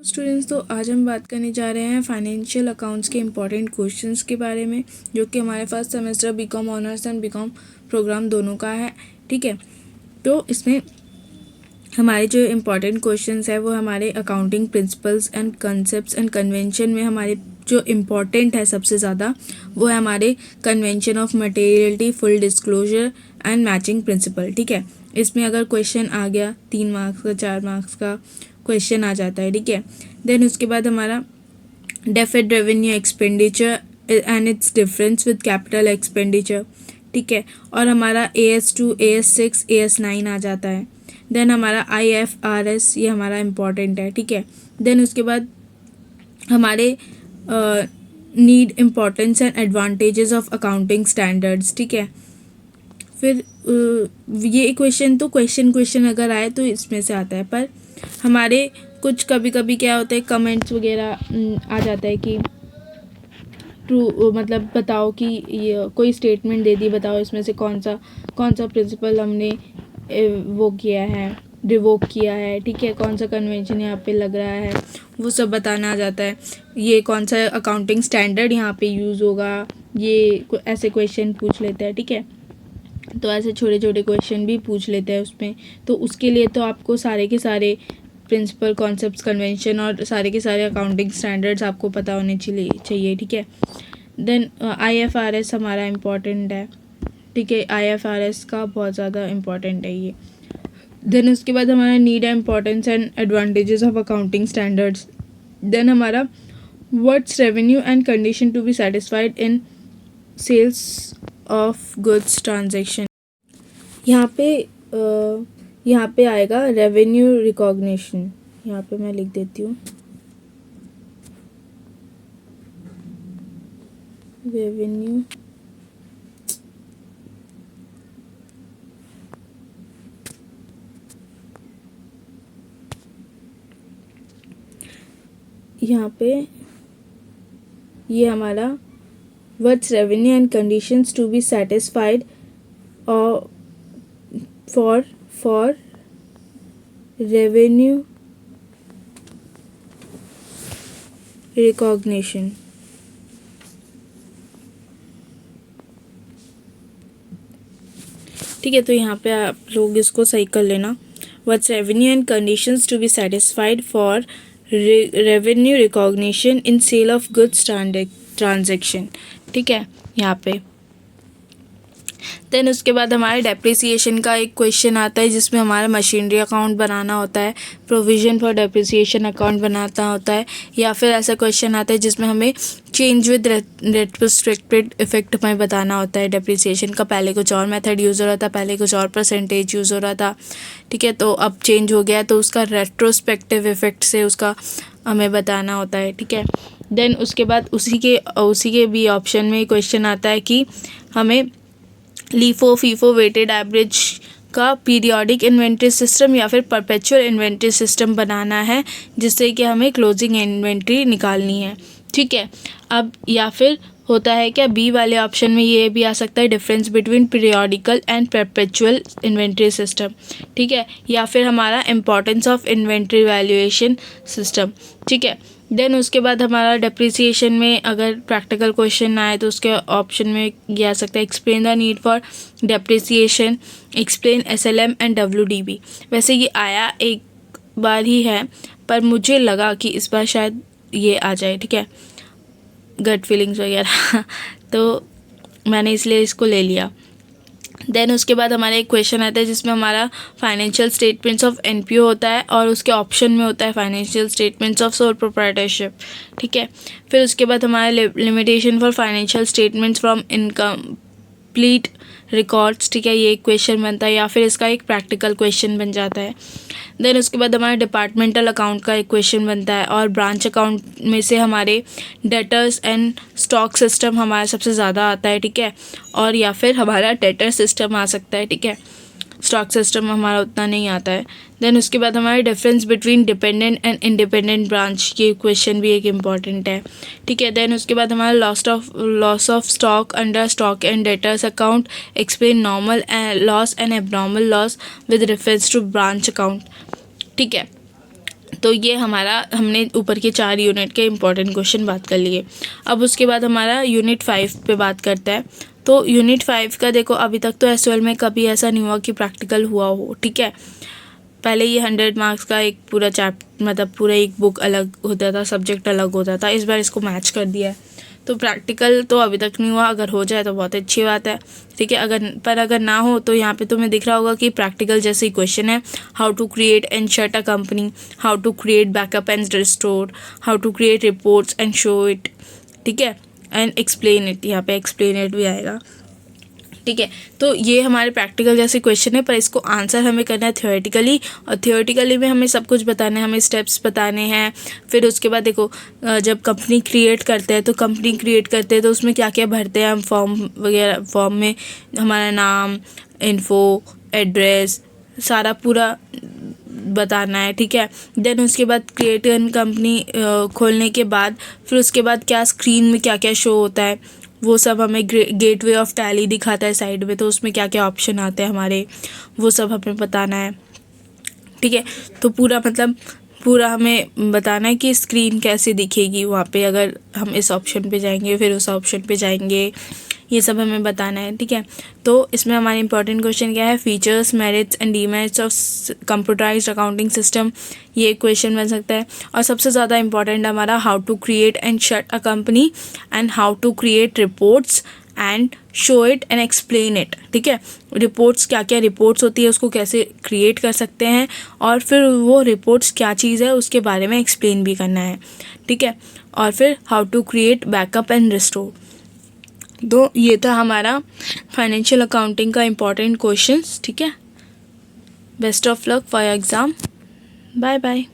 Students, तो आज हम बात करने जा रहे हैं फाइनेंशियल अकाउंट्स के इम्पॉर्टेंट क्वेश्चंस के बारे में, जो कि हमारे first semester BCom honours and BCom programme दोनों का है। ठीक है, तो इसमें हमारे जो इम्पॉर्टेंट क्वेश्चंस है वो हमारे accounting principles and concepts and convention में हमारे जो इम्पॉर्टेंट है सबसे ज़्यादा वो है हमारे convention of materiality, full disclosure and matching principal. ठीक है, इसमें अगर क्वेश्चन आ गया 3 मार्क्स का 4 मार्क्स का क्वेश्चन आ जाता है। ठीक है, देन उसके बाद हमारा डेफिड revenue expenditure and it's difference with capital expenditure. ठीक है, और हमारा AS2, AS6, AS9 आ जाता है। देन हमारा IFRS, ये हमारा इम्पॉर्टेंट है। ठीक है, देन उसके बाद हमारे need, importance and advantages of accounting standards. ठीक है, फिर ये क्वेश्चन अगर आए तो इसमें से आता है, पर हमारे कुछ कभी कभी क्या होता है, कमेंट्स वगैरह आ जाता है कि ट्रू, मतलब बताओ कि ये कोई स्टेटमेंट दे दी, बताओ इसमें से कौन सा प्रिंसिपल हमने वो किया है, रिवोक किया है। ठीक है, कौन सा कन्वेंशन यहाँ पे लग रहा है, वो सब बताना आ जाता है। ये कौन सा अकाउंटिंग स्टैंडर्ड यहाँ पे यूज़ होगा, ये ऐसे क्वेश्चन पूछ लेते हैं। ठीक है, तो ऐसे छोटे छोटे क्वेश्चन भी पूछ लेते हैं उसमें। तो उसके लिए तो आपको सारे के सारे प्रिंसिपल, कॉन्सेप्ट्स, कन्वेंशन और सारे के सारे अकाउंटिंग स्टैंडर्ड्स आपको पता होने चाहिए। ठीक है, देन IFRS हमारा इम्पॉर्टेंट है। ठीक है, IFRS का बहुत ज़्यादा इम्पॉर्टेंट है ये। देन उसके बाद हमारा need, importance and advantages of accounting standards. Then हमारा what's revenue and condition to be satisfied in sales of goods transaction. यहाँ पे आएगा रेवेन्यू रिकॉग्निशन। यहाँ पे मैं लिख देती हूँ रेवेन्यू यहाँ पे ये हमारा what's revenue and conditions to be satisfied for revenue recognition. ठीक है, तो यहाँ पे आप लोग इसको सही कर लेना। What's revenue and conditions to be satisfied for revenue recognition in sale of goods transaction. ठीक है, यहाँ पे देन उसके बाद हमारे डेप्रिसिएशन का एक क्वेश्चन आता है, जिसमें हमारा मशीनरी अकाउंट बनाना होता है, प्रोविजन फॉर डेप्रिसिएशन अकाउंट बनाना होता है, या फिर ऐसा क्वेश्चन आता है जिसमें हमें चेंज विद रेट्रोस्पेक्टिव इफेक्ट में बताना होता है डेप्रिसिएशन का। पहले कुछ और मेथड यूज़ हो रहा था, पहले कुछ और परसेंटेज यूज़ हो रहा था। ठीक है, तो अब चेंज हो गया, तो उसका रेट्रोस्पेक्टिव इफेक्ट से उसका हमें बताना होता है। ठीक है, देन उसके बाद उसी के भी ऑप्शन में क्वेश्चन आता है कि हमें लीफो फीफो वेटेड एवरेज का पीरियोडिक इन्वेंट्री सिस्टम या फिर परपेचुअल इन्वेंट्री सिस्टम बनाना है, जिससे कि हमें क्लोजिंग इन्वेंट्री निकालनी है। ठीक है, अब या फिर होता है क्या, बी वाले ऑप्शन में ये भी आ सकता है, difference between periodical and perpetual inventory system. ठीक है, या फिर हमारा importance of inventory valuation system. ठीक है, देन उसके बाद हमारा डेप्रिसिएशन में अगर प्रैक्टिकल क्वेश्चन आए तो उसके ऑप्शन में ये आ सकता है, explain the need for depreciation, explain SLM and WDB। वैसे ये आया एक बार ही है, पर मुझे लगा कि इस बार शायद ये आ जाए। ठीक है, गट फीलिंग्स वगैरह तो मैंने इसलिए इसको ले लिया। देन उसके बाद हमारा एक क्वेश्चन आता है जिसमें हमारा फाइनेंशियल स्टेटमेंट्स ऑफ NPO होता है, और उसके ऑप्शन में होता है financial statements of sole proprietorship. ठीक है, फिर उसके बाद हमारा limitation for financial statements from incomplete records. ठीक है, ये एक क्वेश्चन बनता है, या फिर इसका एक प्रैक्टिकल क्वेश्चन बन जाता है। देन उसके बाद हमारा डिपार्टमेंटल अकाउंट का एक क्वेश्चन बनता है, और ब्रांच अकाउंट में से हमारे डेटर्स एंड स्टॉक सिस्टम हमारा सबसे ज़्यादा आता है। ठीक है, और या फिर हमारा डेटर सिस्टम आ सकता है। ठीक है, स्टॉक सिस्टम हमारा उतना नहीं आता है। देन उसके बाद हमारा difference between dependent and independent branch के क्वेश्चन भी एक इम्पॉर्टेंट है। ठीक है, देन उसके बाद हमारा loss of stock under stock and debtors account, explain normal loss and abnormal loss with reference to branch account. ठीक है, तो ये हमारा हमने ऊपर के 4 यूनिट के इम्पोर्टेंट क्वेश्चन बात कर लिए। अब उसके बाद हमारा यूनिट 5 पे बात करता है। तो यूनिट 5 का देखो, अभी तक तो एसओएल में कभी ऐसा नहीं हुआ कि प्रैक्टिकल हुआ हो, ठीक है। पहले ये 100 मार्क्स का एक पूरा मतलब पूरा एक बुक अलग होता था, सब्जेक्ट अलग होता था। इस बार इसको मैच कर दिया है। तो प्रैक्टिकल तो अभी तक नहीं हुआ, अगर हो जाए तो बहुत अच्छी बात है, ठीक है। अगर ना हो तो यहाँ पे तुम्हें दिख रहा होगा कि प्रैक्टिकल जैसे ही क्वेश्चन है, how to create and shut a company, how to create backup and restore, how to create reports and show it, ठीक है, एंड एक्सप्लेन इट। यहाँ पे एक्सप्लेन इट भी आएगा, ठीक है। तो ये हमारे प्रैक्टिकल जैसे क्वेश्चन है, पर इसको आंसर हमें करना है थियोरेटिकली, और थियोरेटिकली में हमें सब कुछ बताना है, हमें स्टेप्स बताने हैं। फिर उसके बाद देखो, जब कंपनी क्रिएट करते हैं तो उसमें क्या क्या भरते हैं हम, फॉर्म वगैरह। फॉर्म में हमारा नाम, इन्फो, एड्रेस, सारा पूरा बताना है, ठीक है। देन उसके बाद क्रिएट कंपनी खोलने के बाद फिर उसके बाद क्या स्क्रीन में क्या क्या शो होता है, वो सब हमें गेटवे ऑफ टैली दिखाता है साइड में, तो उसमें क्या क्या ऑप्शन आते हैं हमारे, वो सब हमें बताना है, ठीक है। तो पूरा हमें बताना है कि स्क्रीन कैसे दिखेगी वहाँ पे, अगर हम इस ऑप्शन पे जाएंगे फिर उस ऑप्शन पे जाएंगे, ये सब हमें बताना है, ठीक है। तो इसमें हमारे इंपॉर्टेंट क्वेश्चन क्या है, features, merits and demerits of computerised accounting system, ये क्वेश्चन बन सकता है। और सबसे ज़्यादा इंपॉर्टेंट हमारा how to create and shut a company and how to create reports and show it and explain it, ठीक है। रिपोर्ट्स, क्या क्या रिपोर्ट्स होती है, उसको कैसे क्रिएट कर सकते हैं, और फिर वो रिपोर्ट्स क्या चीज़ है उसके बारे में एक्सप्लेन भी करना है, ठीक है। और फिर how to create backup and restore. तो ये था हमारा फाइनेंशियल अकाउंटिंग का इम्पोर्टेंट क्वेश्चंस, ठीक है। Best of luck for your exam. Bye bye.